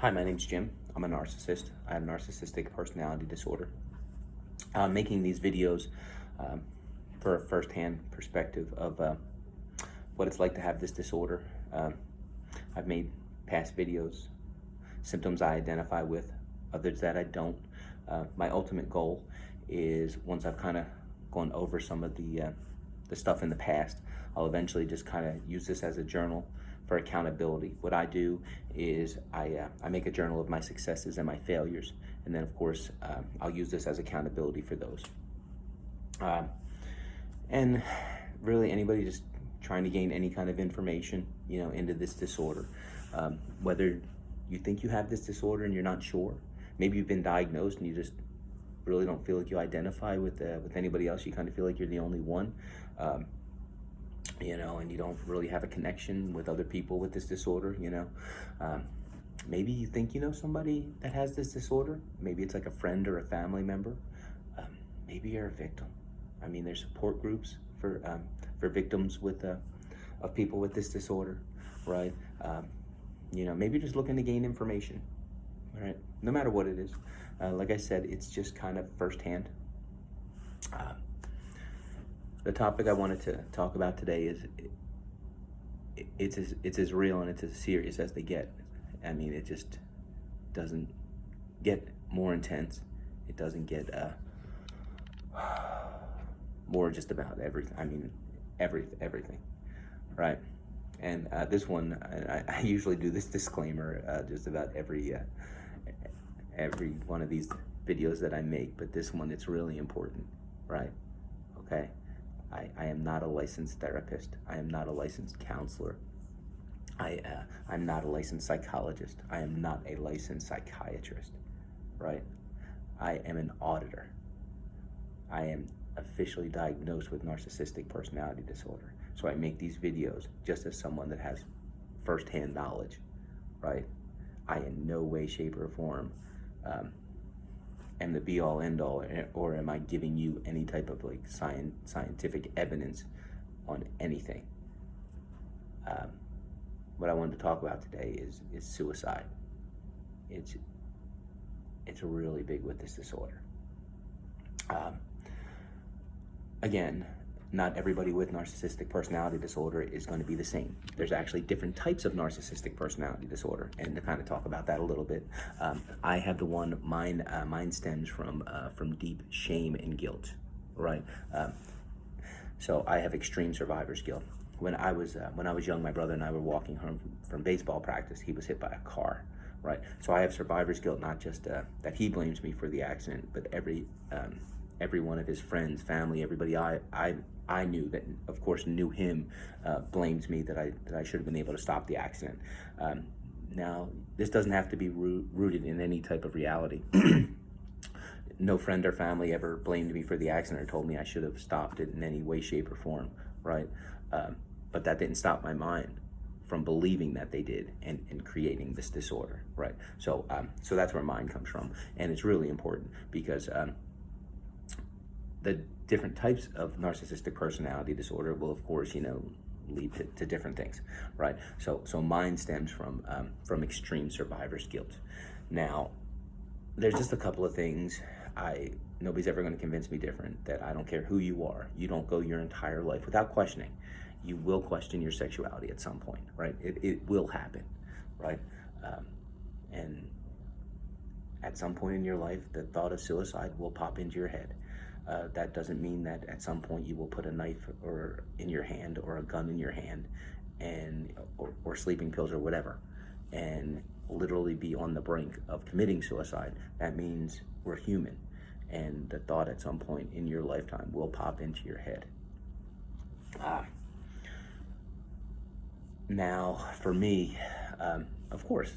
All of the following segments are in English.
Hi, my name's Jim. I'm a narcissist. I have narcissistic personality disorder. I'm making these videos for a first-hand perspective of what it's like to have this disorder. I've made past videos, symptoms I identify with, others that I don't. My ultimate goal is, once I've kind of gone over some of the stuff in the past, I'll eventually just kind of use this as a journal for accountability. What I do is I make a journal of my successes and my failures, and then of course I'll use this as accountability for those. And really, anybody just trying to gain any kind of information, into this disorder, whether you think you have this disorder and you're not sure, maybe you've been diagnosed and you just really don't feel like you identify with anybody else. You kind of feel like you're the only one. And you don't really have a connection with other people with this disorder. Maybe you think you know somebody that has this disorder. Maybe it's like a friend or a family member. Maybe you're a victim. I mean, there's support groups for victims of people with this disorder, right? Maybe you're just looking to gain information, right? No matter what it is. Like I said, it's just kind of firsthand. The topic I wanted to talk about today is it's as real and it's as serious as they get. I mean, it just doesn't get more intense. It doesn't get more just about everything. I mean, everything, right? And this one, I usually do this disclaimer just about every one of these videos that I make, but this one, it's really important, right? Okay. I am not a licensed therapist. I am not a licensed counselor. I'm not a licensed psychologist. I am not a licensed psychiatrist, right? I am an auditor. I am officially diagnosed with narcissistic personality disorder. So I make these videos just as someone that has firsthand knowledge, right? I in no way, shape, or form am the be-all, end-all, or am I giving you any type of scientific evidence on anything. What I wanted to talk about today is suicide. It's really big with this disorder. Again, not everybody with narcissistic personality disorder is going to be the same. There's actually different types of narcissistic personality disorder, and to kind of talk about that a little bit, I have the one, mine stems from deep shame and guilt, right? So I have extreme survivor's guilt. When I was young, my brother and I were walking home from baseball practice. He was hit by a car, right? So I have survivor's guilt, not just that he blames me for the accident, but every one of his friends, family, everybody I knew that, of course, knew him, blames me that I should have been able to stop the accident. Now, this doesn't have to be rooted in any type of reality. No friend or family ever blamed me for the accident or told me I should have stopped it in any way, shape, or form, right? But that didn't stop my mind from believing that they did and creating this disorder, right? So that's where mine comes from, and it's really important because the different types of narcissistic personality disorder will, of course, lead to different things, right? So mine stems from extreme survivor's guilt. Now, there's just a couple of things nobody's ever going to convince me different, that I don't care who you are. You don't go your entire life without questioning. You will question your sexuality at some point, right? It will happen, right? And at some point in your life, the thought of suicide will pop into your head. That doesn't mean that at some point you will put a knife in your hand or a gun in your hand or sleeping pills or whatever, and literally be on the brink of committing suicide. That means we're human, and the thought at some point in your lifetime will pop into your head. Now, for me, of course,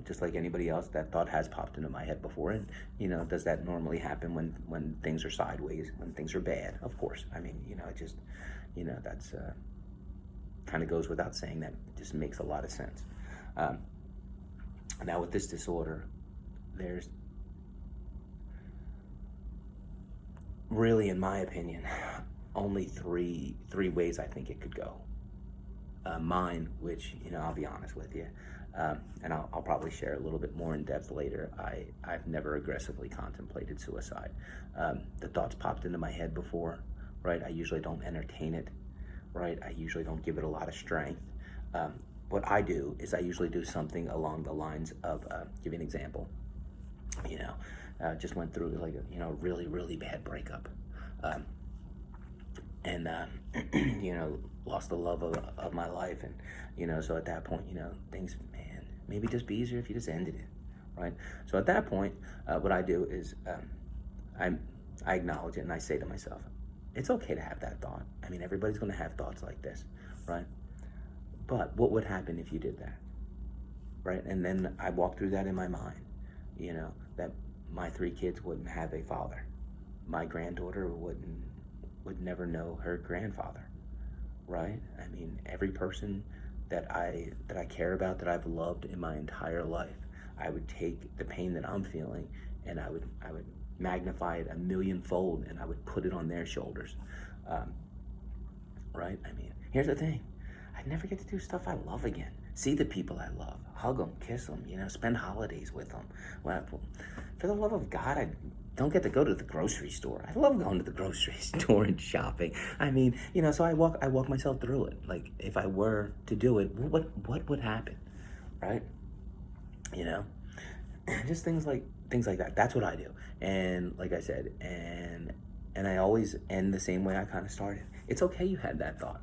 just like anybody else, that thought has popped into my head before. And, does that normally happen when things are sideways, when things are bad? Of course. I mean, it just, that's kind of goes without saying. That just makes a lot of sense. Now, with this disorder, there's really, in my opinion, only three ways I think it could go. Mine, which, I'll be honest with you, And I'll probably share a little bit more in depth later. I've never aggressively contemplated suicide. The thoughts popped into my head before, right? I usually don't entertain it, right? I usually don't give it a lot of strength. What I do is I usually do something along the lines of, give you an example, just went through like a, really, really bad breakup. And lost the love of my life. And, so at that point, things, man, maybe just be easier if you just ended it, right? So at that point, what I do is I acknowledge it and I say to myself, it's okay to have that thought. I mean, everybody's going to have thoughts like this, right? But what would happen if you did that, right? And then I walk through that in my mind, that my 3 kids wouldn't have a father. My granddaughter would never know her grandfather, right? I mean, every person that I care about, that I've loved in my entire life, I would take the pain that I'm feeling and I would magnify it 1,000,000-fold and I would put it on their shoulders, right? I mean, here's the thing. I'd never get to do stuff I love again. See the people I love, hug them, kiss them, spend holidays with them. Well, for the love of God, I don't get to go to the grocery store. I love going to the grocery store and shopping. I mean, so I walk myself through it. Like, if I were to do it, what would happen, right? Just things like that. That's what I do. And like I said, and I always end the same way I kind of started. It's okay you had that thought,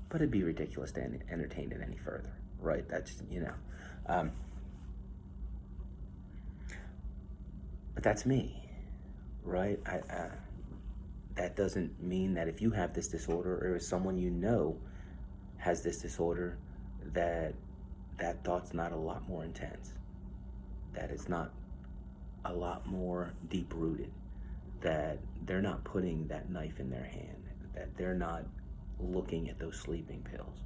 but it'd be ridiculous to entertain it any further, right? That's, but that's me. Right? That doesn't mean that if you have this disorder or if someone has this disorder, that thought's not a lot more intense, that it's not a lot more deep-rooted, that they're not putting that knife in their hand, that they're not looking at those sleeping pills,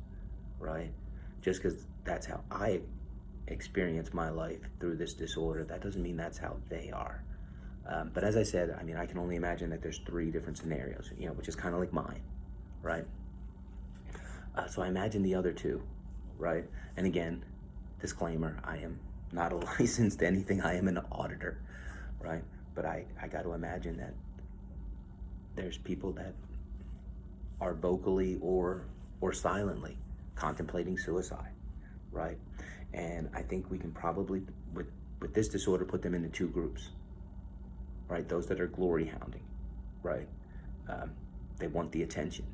right? Just because that's how I experience my life through this disorder, that doesn't mean that's how they are. But as I said, I mean, I can only imagine that there's 3 different scenarios, which is kind of like mine, right? So I imagine the other 2, right? And again, disclaimer, I am not a licensed anything. I am an auditor, right? But I got to imagine that there's people that are vocally or silently contemplating suicide, right? And I think we can probably, with this disorder, put them into 2 groups. Right, those that are glory hounding, right? They want the attention.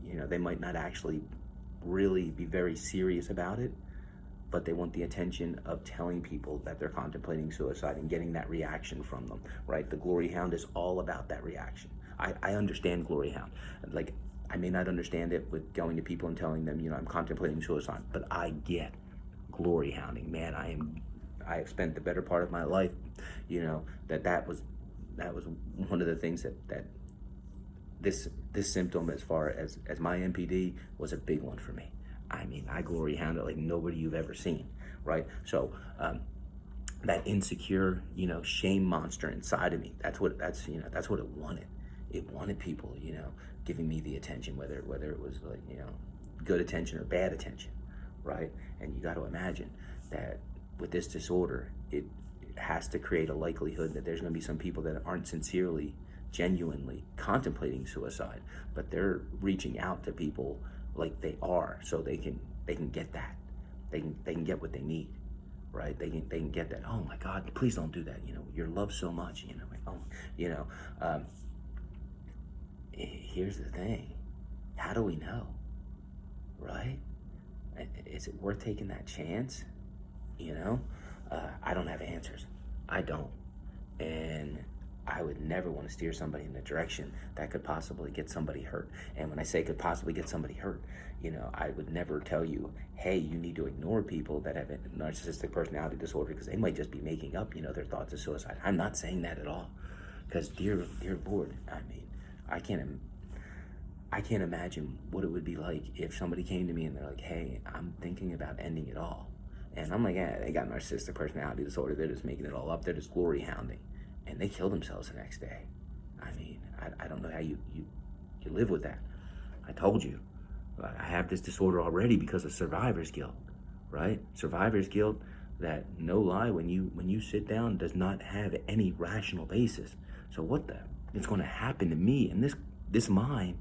They might not actually really be very serious about it, but they want the attention of telling people that they're contemplating suicide and getting that reaction from them, right? The glory hound is all about that reaction. I understand glory hound. Like, I may not understand it with going to people and telling them, I'm contemplating suicide, but I get glory hounding. Man, I have spent the better part of my life, that was one of the things that this symptom, as far as my NPD, was a big one for me. I mean, I glory hounded like nobody you've ever seen, right? So that insecure, shame monster inside of me, that's what it wanted. It wanted people, giving me the attention, whether it was like, good attention or bad attention, right? And you got to imagine that with this disorder, it has to create a likelihood that there's going to be some people that aren't sincerely, genuinely contemplating suicide, but they're reaching out to people like they are, so they can get that, they can get what they need, right? They can get that. Oh my God, please don't do that. You're loved so much. Here's the thing: how do we know, right? Is it worth taking that chance? I don't have answers. I don't. And I would never want to steer somebody in a direction that could possibly get somebody hurt. And when I say could possibly get somebody hurt, I would never tell you, hey, you need to ignore people that have a narcissistic personality disorder because they might just be making up, their thoughts of suicide. I'm not saying that at all. Because dear Lord, I mean, I can't imagine what it would be like if somebody came to me and they're like, hey, I'm thinking about ending it all. And I'm like, yeah, they got narcissistic personality disorder. They're just making it all up. They're just glory hounding. And they kill themselves the next day. I mean, I don't know how you live with that. I told you, I have this disorder already because of survivor's guilt, right? Survivor's guilt that, no lie, when you sit down, does not have any rational basis. So what the, it's going to happen to me in this mind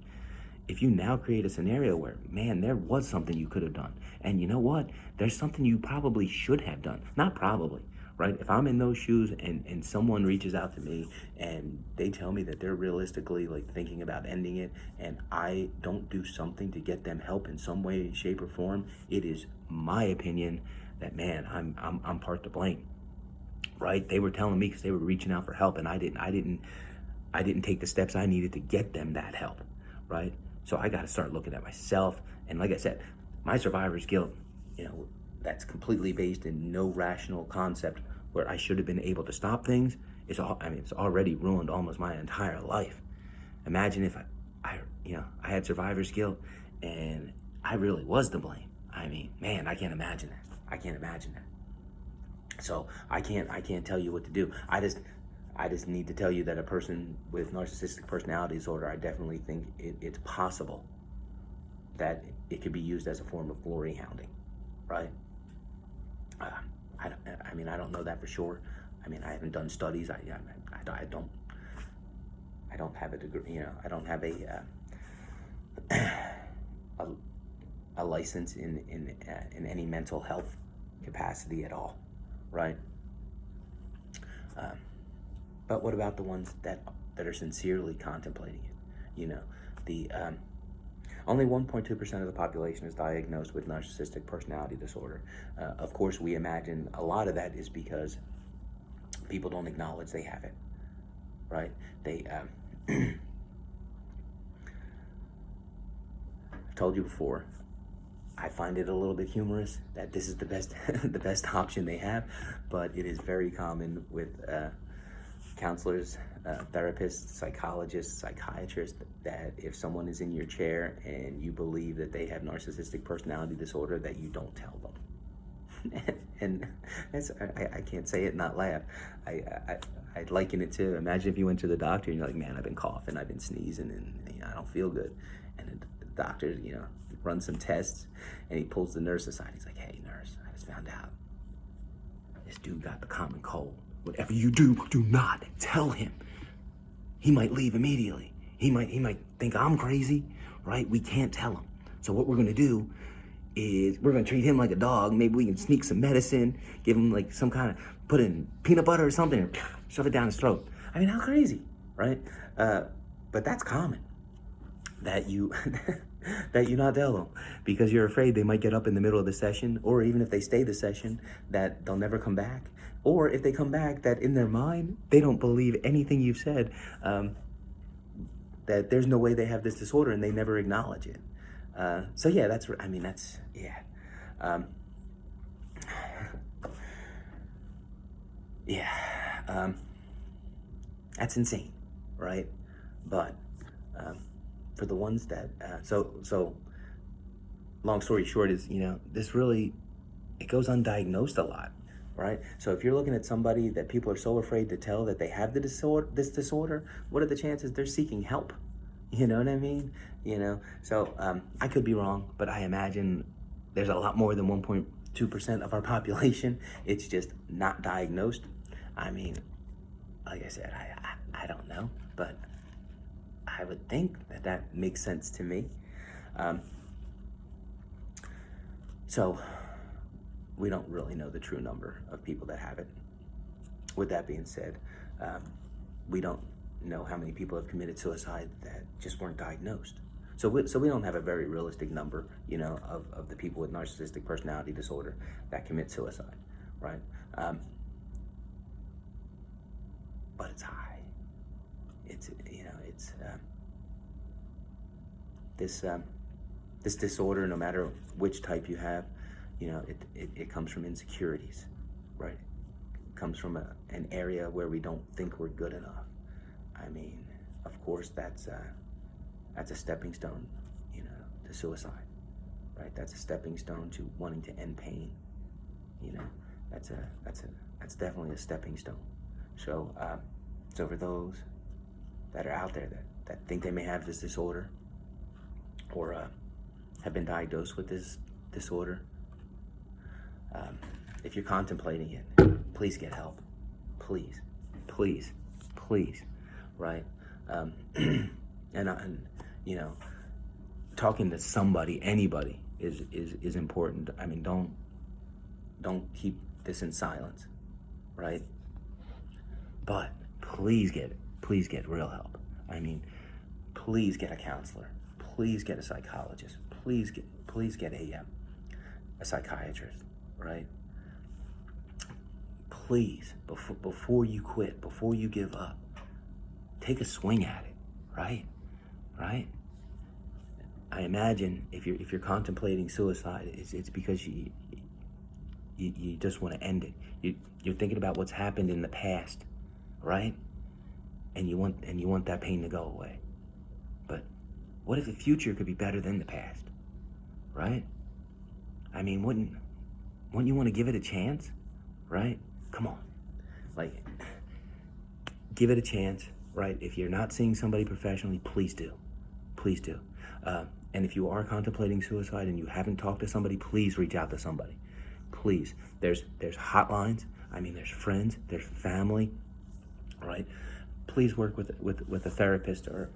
if you now create a scenario where, man, there was something you could have done. And you know what? There's something you probably should have done. Not probably, right? If I'm in those shoes and someone reaches out to me and they tell me that they're realistically like thinking about ending it, and I don't do something to get them help in some way, shape, or form, it is my opinion that, man, I'm part to blame, right? They were telling me because they were reaching out for help, and I didn't take the steps I needed to get them that help, right? So I got to start looking at myself. And like I said, my survivor's guilt, that's completely based in no rational concept where I should have been able to stop things. It's already ruined almost my entire life. Imagine if I had survivor's guilt and I really was to blame. I mean, man, I can't imagine that. I can't imagine that. So I can't tell you what to do. I just need to tell you that a person with narcissistic personality disorder, I definitely think it's possible that it could be used as a form of glory hounding, right? I don't know that for sure. I mean, I haven't done studies. I don't have a degree. I don't have a license in any mental health capacity at all, right? But what about the ones that are sincerely contemplating it? Only 1.2% of the population is diagnosed with narcissistic personality disorder. Of course, we imagine a lot of that is because people don't acknowledge they have it, right? I've told you before, I find it a little bit humorous that this is the best the best option they have, but it is very common with counselors, therapists, psychologists, psychiatrists, that if someone is in your chair and you believe that they have narcissistic personality disorder, that you don't tell them. And I can't say it and not laugh. I liken it to, imagine if you went to the doctor and you're like, man, I've been coughing, I've been sneezing, and I don't feel good. And the doctor, runs some tests, and he pulls the nurse aside. He's like, hey, nurse, I just found out this dude got the common cold. Whatever you do not tell him. He might leave immediately. He might think I'm crazy, right? We can't tell him. So what we're gonna do is we're gonna treat him like a dog. Maybe we can sneak some medicine, give him like some kind of, put in peanut butter or something, and shove it down his throat. I mean, how crazy, right? But that's common, that you that you not tell them, because you're afraid they might get up in the middle of the session, or even if they stay the session, that they'll never come back. Or if they come back, that in their mind, they don't believe anything you've said, that there's no way they have this disorder, and they never acknowledge it. So yeah, that's that's insane, right? But for the ones that, so long story short is, this really, it goes undiagnosed a lot, right? So if you're looking at somebody that people are so afraid to tell that they have this disorder, what are the chances they're seeking help? You know what I mean? So I could be wrong, but I imagine there's a lot more than 1.2% of our population. It's just not diagnosed. I mean, like I said, I don't know, but I would think that makes sense to me. So we don't really know the true number of people that have it. With that being said, we don't know how many people have committed suicide that just weren't diagnosed. So we don't have a very realistic number, of the people with narcissistic personality disorder that commit suicide, right? But it's high. This disorder, no matter which type you have, it comes from insecurities, right? It comes from an area where we don't think we're good enough. I mean, of course, that's a stepping stone, to suicide, right? That's a stepping stone to wanting to end pain. That's definitely a stepping stone. So for those that are out there that think they may have this disorder, or have been diagnosed with this disorder, If you're contemplating it, please get help. Please, please, please, right? And you know, talking to somebody, anybody, is important. I mean, don't keep this in silence, right? But please get real help. I mean, please get a counselor. Please get a psychologist. Please get a psychiatrist, right? Please, before you quit, before you give up, take a swing at it, right? Right? I imagine if you're contemplating suicide, it's because you just want to end it. You're thinking about what's happened in the past, right? And you want that pain to go away. But what if the future could be better than the past, right? I mean, wouldn't you want to give it a chance, right? Come on, like, give it a chance, right? If you're not seeing somebody professionally, please do. And if you are contemplating suicide and you haven't talked to somebody, please reach out to somebody. Please. There's hotlines. I mean, there's friends, there's family, right? Please work with a therapist or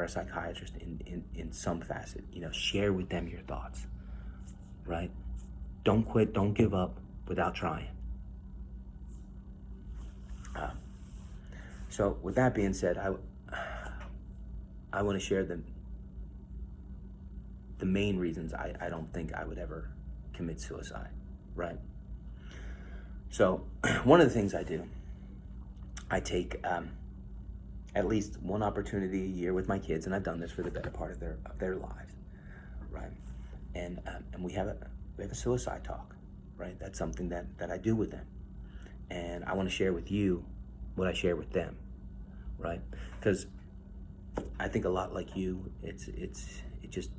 a psychiatrist in some facet. You know, share with them your thoughts, right? Don't quit, don't give up without trying. So with that being said, I want to share the main reasons I don't think I would ever commit suicide, right? So one of the things I do, I take at least one opportunity a year with my kids, and I've done this for the better part of their lives, right? And we have a suicide talk, right? That's something that I do with them, and I want to share with you what I share with them, right? Because I think a lot like you, it just,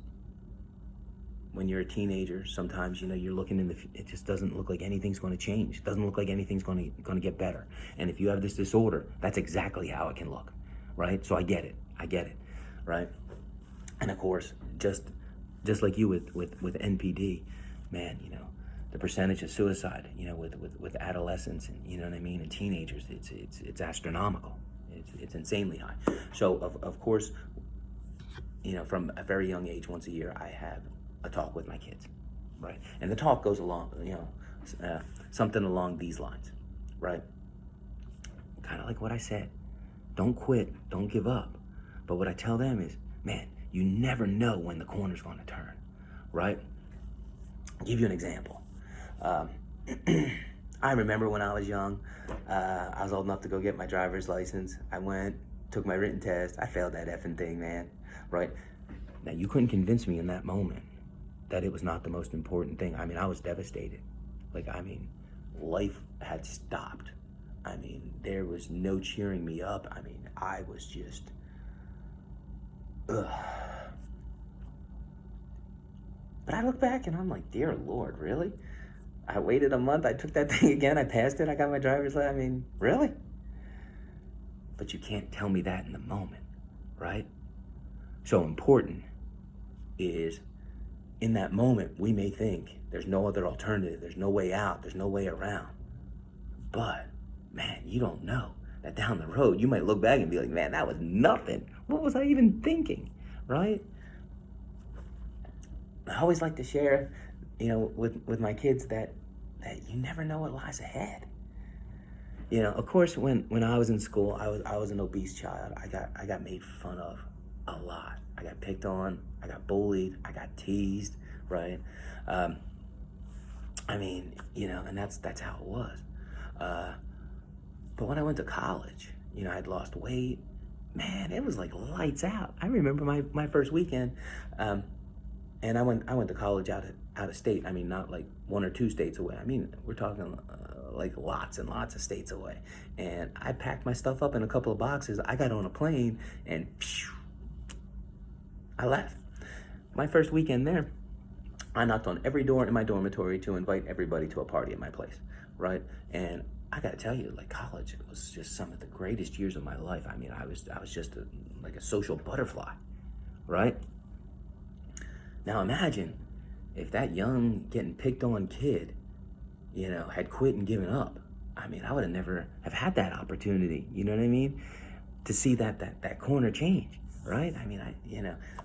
when you're a teenager, sometimes, you know, you're looking it just doesn't look like anything's going to change. It doesn't look like anything's going to get better. And if you have this disorder, that's exactly how it can look, right? So I get it, right? And of course, just like you with NPD, man, you know, the percentage of suicide, you know, with adolescents, and you know what I mean, and teenagers, it's astronomical. It's insanely high. So of course, you know, from a very young age, once a year, I have a talk with my kids, right? And the talk goes along, you know, something along these lines, right? Kind of like what I said. Don't quit, don't give up. But what I tell them is, man, you never know when the corner's going to turn, right? I'll give you an example. I remember when I was young, I was old enough to go get my driver's license. I went, took my written test. I failed that effing thing, man, right? Now, you couldn't convince me in that moment that it was not the most important thing. I mean, I was devastated. Like, I mean, life had stopped. I mean, there was no cheering me up. I mean, I was just, ugh. But I look back and I'm like, dear Lord, really? I waited a month, I took that thing again, I passed it, I got my driver's license. I mean, really? But you can't tell me that in the moment, right? So important is, in that moment, we may think there's no other alternative, there's no way out, there's no way around. But, man, you don't know that down the road, you might look back and be like, man, that was nothing. What was I even thinking, right? I always like to share, you know, with my kids that you never know what lies ahead. You know, of course, when I was in school, I was an obese child. I got made fun of a lot. I got picked on. I got bullied. I got teased. Right? I mean, you know, and that's how it was. But when I went to college, you know, I'd lost weight. Man, it was like lights out. I remember my first weekend, and I went to college out of state. I mean, not like one or two states away. I mean, we're talking like lots and lots of states away. And I packed my stuff up in a couple of boxes. I got on a plane and phew, I left. My first weekend there, I knocked on every door in my dormitory to invite everybody to a party at my place, right? And I gotta tell you, like, college was just some of the greatest years of my life. I mean, I was just like a social butterfly, right? Now imagine if that young, getting picked on kid had quit and given up, I mean, I would have never have had that opportunity. You know what I mean? To see that corner change, right? I mean,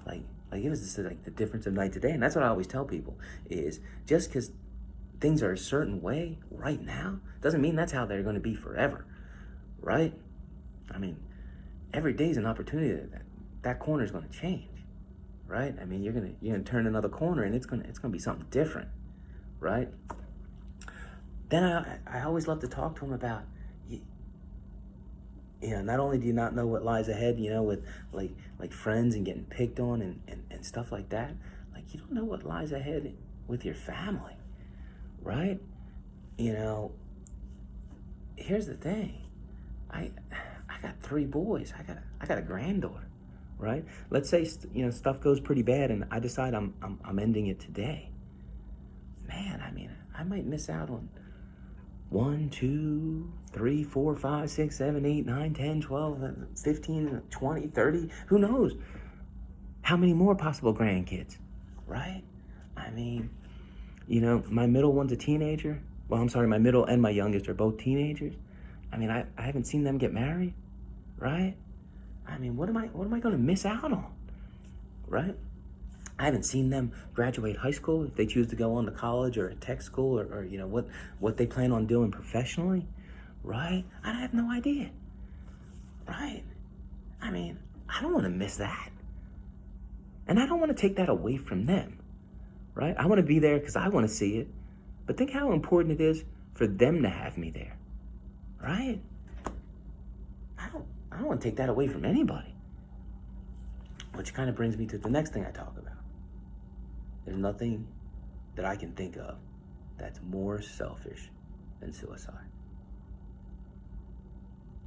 like it was just like the difference of night to day. And that's what I always tell people is just because things are a certain way right now doesn't mean that's how they're going to be forever, right? I mean, every day is an opportunity that corner is going to change, right? I mean, you're gonna turn another corner and it's gonna be something different, right? Then I always love to talk to them about, not only do you not know what lies ahead, with like friends and getting picked on and stuff like that, like you don't know what lies ahead with your family, right? Here's the thing. I got 3 boys. I got a granddaughter, right? Let's say stuff goes pretty bad and I decide I'm ending it today. Man, I mean, I might miss out on 1, 2, 3, 4, 5, 6, 7, 8, 9, 10, 12, 15, 20, 30, who knows how many more possible grandkids, right? I mean, my middle one's a teenager. Well, I'm sorry, my middle and my youngest are both teenagers. I mean, I haven't seen them get married, right? I mean, what am I going to miss out on, right? I haven't seen them graduate high school, if they choose to go on to college or a tech school or what they plan on doing professionally, right? I have no idea, right? I mean, I don't want to miss that. And I don't want to take that away from them, right? I want to be there because I want to see it. But think how important it is for them to have me there, right? I don't want to take that away from anybody. Which kind of brings me to the next thing I talk about. There's nothing that I can think of that's more selfish than suicide.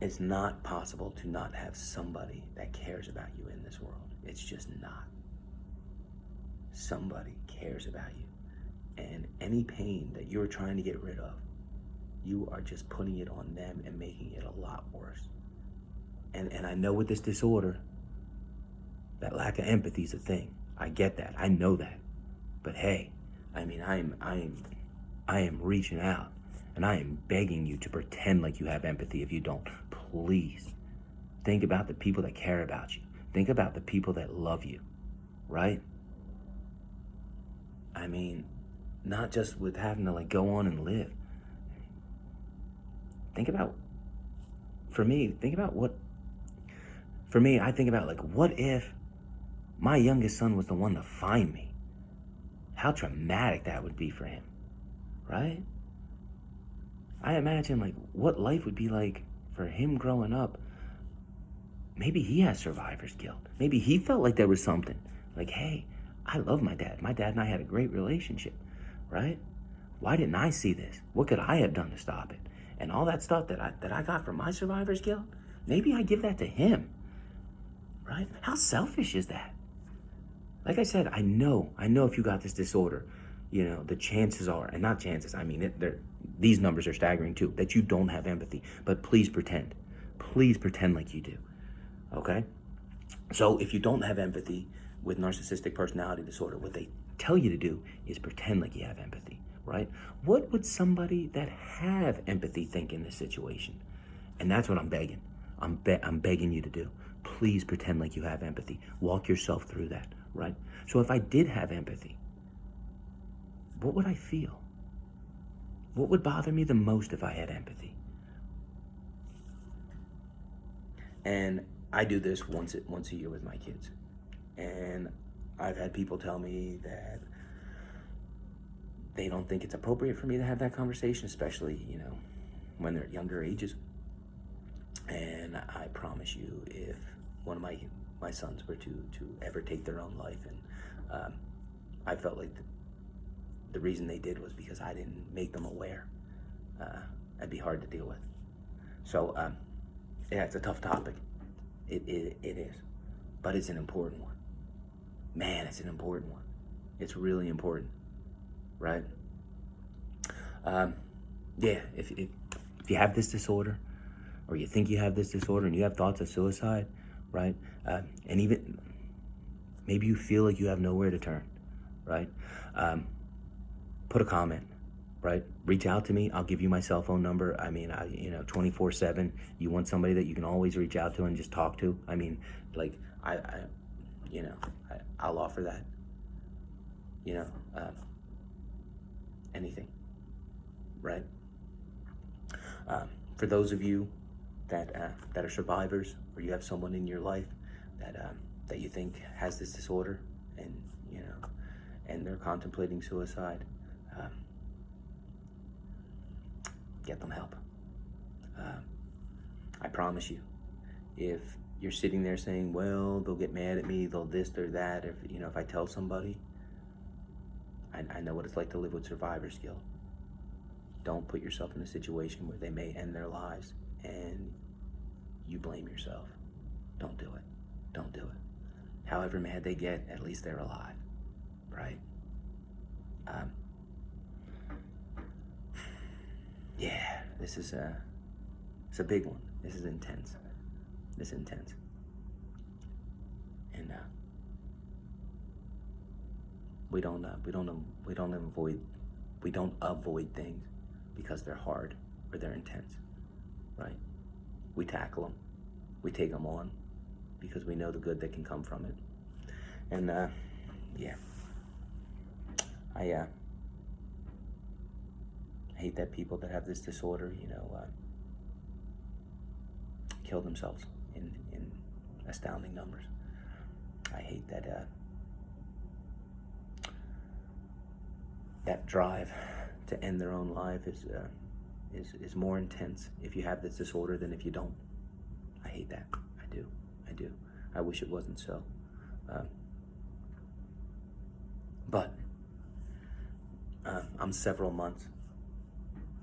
It's not possible to not have somebody that cares about you in this world. It's just not. Somebody cares about you. And any pain that you're trying to get rid of, you are just putting it on them and making it a lot worse. And I know with this disorder, that lack of empathy is a thing. I get that. I know that. But hey, I mean, I am reaching out and I am begging you to pretend like you have empathy if you don't. Please think about the people that care about you. Think about the people that love you, right? I mean, not just with having to go on and live. I think about what if my youngest son was the one to find me? How traumatic that would be for him, right? I imagine what life would be like for him growing up. Maybe he has survivor's guilt. Maybe he felt like there was something. Like, hey, I love my dad. My dad and I had a great relationship, right? Why didn't I see this? What could I have done to stop it? And all that stuff that I got from my survivor's guilt, maybe I give that to him, right? How selfish is that? Like I said, I know if you got this disorder, the chances are, and not chances, I mean, these numbers are staggering too, that you don't have empathy. But please pretend. Please pretend like you do, okay? So if you don't have empathy with narcissistic personality disorder, what they tell you to do is pretend like you have empathy, right? What would somebody that have empathy think in this situation? And that's what I'm begging. I'm begging you to do. Please pretend like you have empathy. Walk yourself through that, right? So if I did have empathy, what would I feel? What would bother me the most if I had empathy? And I do this once a year with my kids. And I've had people tell me that they don't think it's appropriate for me to have that conversation, especially, when they're at younger ages. And I promise you, if one of my sons were to ever take their own life, and I felt like the reason they did was because I didn't make them aware, that'd be hard to deal with. So, yeah, it's a tough topic. It is. But it's an important one. Man, it's an important one. It's really important, right? Yeah, if you have this disorder, or you think you have this disorder and you have thoughts of suicide, right? And even maybe you feel like you have nowhere to turn, right? Put a comment, right? Reach out to me. I'll give you my cell phone number. I mean, 24/7. You want somebody that you can always reach out to and just talk to. I mean, like, I'll offer that. Anything, right? For those of you that are survivors, or you have someone in your life that you think has this disorder, and and they're contemplating suicide, get them help. I promise you, if you're sitting there saying, well, they'll get mad at me, they'll this or that, if I tell somebody, I know what it's like to live with survivor's guilt. Don't put yourself in a situation where they may end their lives and you blame yourself. Don't do it. Don't do it. However mad they get, at least they're alive, right? Yeah, this is it's a big one. This is intense. This is intense. And we don't avoid things because they're hard or they're intense, right? We tackle them. We take them on because we know the good that can come from it. And yeah, I hate that people that have this disorder, kill themselves in astounding numbers. I hate that that drive to end their own life is more intense if you have this disorder than if you don't. I hate that. I do. I wish it wasn't so. But I'm several months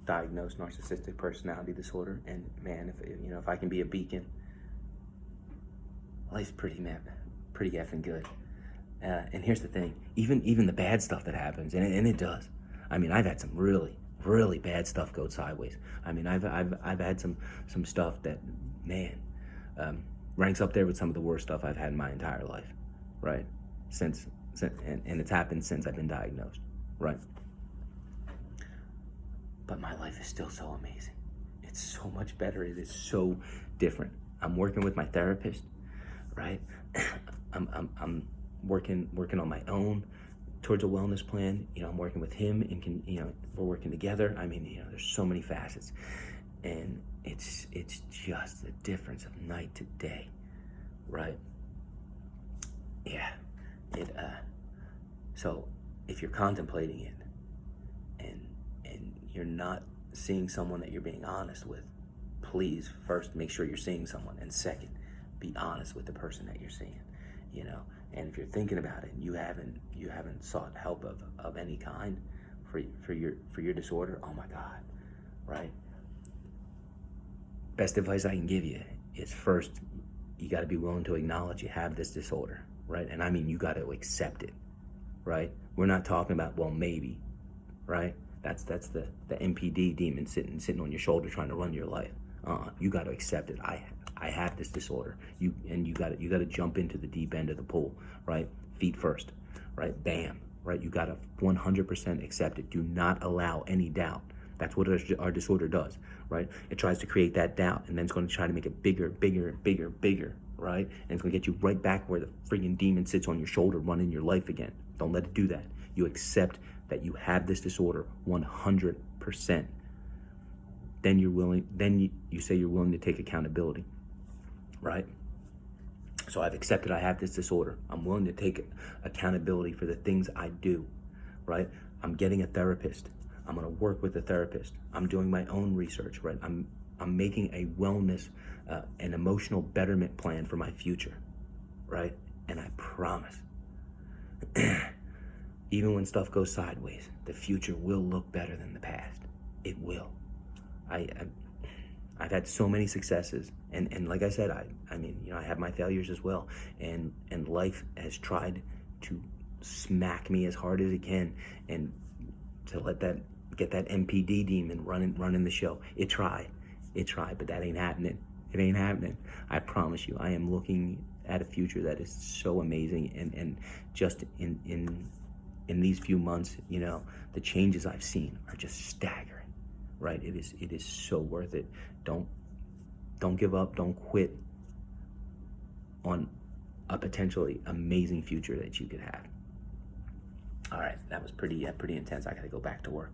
diagnosed narcissistic personality disorder, and man, if I can be a beacon, life's pretty effing good. And here's the thing: even the bad stuff that happens, and it does. I mean, I've had some really bad stuff go sideways. I mean, I've had some stuff that, man, ranks up there with some of the worst stuff I've had in my entire life, right? Since and it's happened since I've been diagnosed, right? But my life is still so amazing. It's so much better. It is so different. I'm working with my therapist, right? I'm working on my own towards a wellness plan. I'm working with him, and we're working together. I mean, there's so many facets, and it's just the difference of night to day, right? Yeah. So if you're contemplating it, and you're not seeing someone that you're being honest with, please first make sure you're seeing someone, and second, be honest with the person that you're seeing. And if you're thinking about it and you haven't sought help of any kind for your disorder, oh my God, right? Best advice I can give you is, first, you got to be willing to acknowledge you have this disorder, right? And I mean, you got to accept it, right? We're not talking about, well, maybe, right? That's the NPD demon sitting on your shoulder trying to run your life. You got to accept it. I have this disorder. You got to jump into the deep end of the pool, right? Feet first, right? Bam, right? You got to 100% accept it. Do not allow any doubt. That's what our disorder does, right? It tries to create that doubt, and then it's going to try to make it bigger, right? And it's going to get you right back where the freaking demon sits on your shoulder running your life again. Don't let it do that. You accept that you have this disorder 100%. Then you say you're willing to take accountability, right? So I've accepted I have this disorder. I'm willing to take accountability for the things I do, right? I'm getting a therapist. I'm going to work with a therapist. I'm doing my own research, right? I'm making a wellness and emotional betterment plan for my future, right? And I promise, even when stuff goes sideways, the future will look better than the past. It will. I've had so many successes, and like I said, I mean, I have my failures as well, and life has tried to smack me as hard as it can, and to get that NPD demon running the show. It tried, but that ain't happening. It ain't happening. I promise you, I am looking at a future that is so amazing, and just in in these few months, you know, the changes I've seen are just staggering, right? It is so worth it. Don't give up. Don't quit on a potentially amazing future that you could have. All right, that was pretty intense. I got to go back to work.